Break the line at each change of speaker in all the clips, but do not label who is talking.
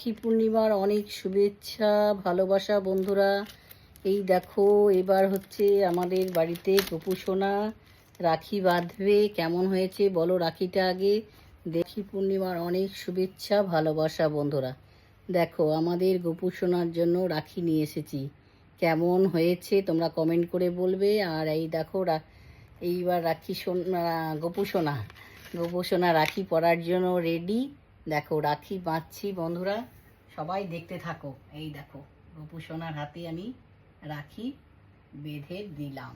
রাখি পূর্ণিমার অনেক শুভেচ্ছা ভালোবাসা বন্ধুরা। এই দেখো এবার হচ্ছে আমাদের বাড়িতে গপু সোনা রাখি বাঁধবে। কেমন হয়েছে বলো রাখিটা আগে। রাখি পূর্ণিমার অনেক শুভেচ্ছা ভালোবাসা বন্ধুরা। দেখো আমাদের গপু সোনার জন্য রাখি নিয়ে এসেছি। কেমন হয়েছে তোমরা কমেন্ট করে বলবে। আর এই দেখো এইবার রাখি সোনা গপু সোনা রাখি পরার জন্য রেডি। দেখো রাখি বাঁধছি বন্ধুরা, সবাই দেখতে থাকো। এই দেখো গপু সোনার হাতে আমি রাখি বেঁধে দিলাম।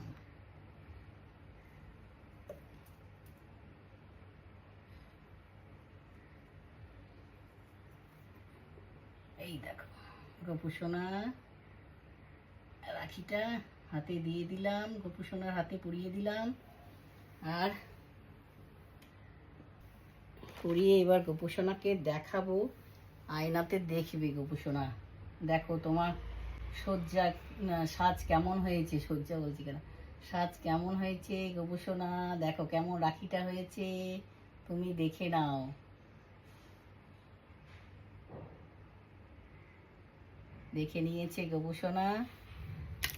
এই দেখো গপু সোনা রাখিটা হাতে দিয়ে দিলাম, গপু সোনার হাতে পরিয়ে দিলাম। আর পরিয়ে এবার গপু সোনাকে দেখাবো, আয়নাতে দেখবে গপু সোনা। দেখো তোমার সাজ কেমন হয়েছে, সজ্জা বলছি কেন, সাজ কেমন হয়েছে গপু সোনা। দেখো কেমন রাখিটা হয়েছে, তুমি দেখে নাও। দেখে নিয়েছে গপু সোনা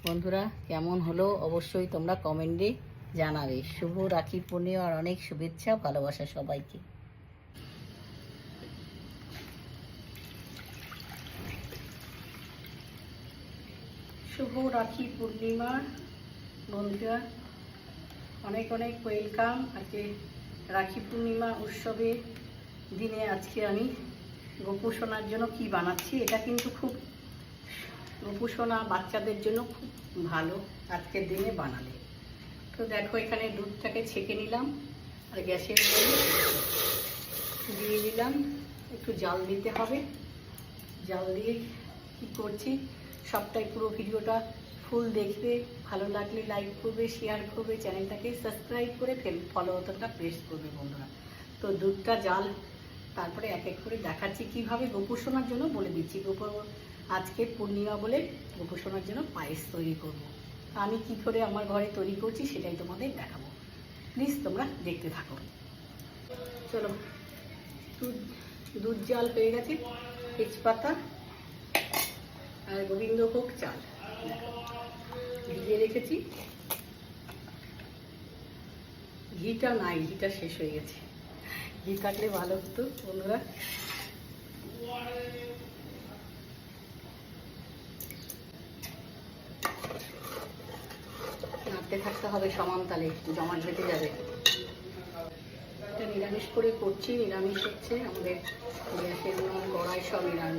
বন্ধুরা, কেমন হলো অবশ্যই তোমরা কমেন্টে জানাবে। শুভ রাখি পূর্ণিমার অনেক শুভেচ্ছা ভালোবাসা সবাইকে। শুভ রাখি পূর্ণিমা বন্ধুরা, অনেক অনেক ওয়েলকাম। আজকে রাখি পূর্ণিমা উৎসবের দিনে আজকে আমি গপু সোনার জন্য কি বানাচ্ছি। এটা কিন্তু খুব গপু সোনা বাচ্চাদের জন্য খুব ভালো আজকের দিনে বানালে। তো দেখো এখানে দুধটাকে ছেঁকে নিলাম আর গ্যাসের উপরে দিয়ে দিলাম। একটু জাল দিতে হবে। জাল দিয়ে কী করছি সবটাই পুরো ভিডিওটা ফুল দেখবে। ভালো লাগলে লাইক করবে, শেয়ার করবে, চ্যানেলটাকে সাবস্ক্রাইব করে ফলো বাটনটা প্রেস করবে বন্ধুরা। তো দুধটা জাল তারপরে এক এক করে দেখাচ্ছি কীভাবে গপু সোনার জন্য বলে দিচ্ছি। আজকে পূর্ণিমা বলে গপু সোনার জন্য পায়েস তৈরি করব। আমি কি করে আমার ঘরে তৈরি করছি সেটাই তোমাদের দেখাবো। প্লিজ তোমরা দেখতে থাকো। চলো, দুধ জাল হয়ে গেছে। তেজপাতা আর গোবিন্দভোগ চাল ভিজিয়ে রেখেছি। ঘিটা নাই, ঘিটা শেষ হয়ে গেছে। ঘি কাটলে ভালো হতো বন্ধুরা। নাড়তে থাকতে হবে সমান তালে, জমাট বেঁধে যাবে। এটা নিরামিষ করে করছি, নিরামিষ হচ্ছে আমাদের গ্যাসের কড়াই সব নিরামিষ।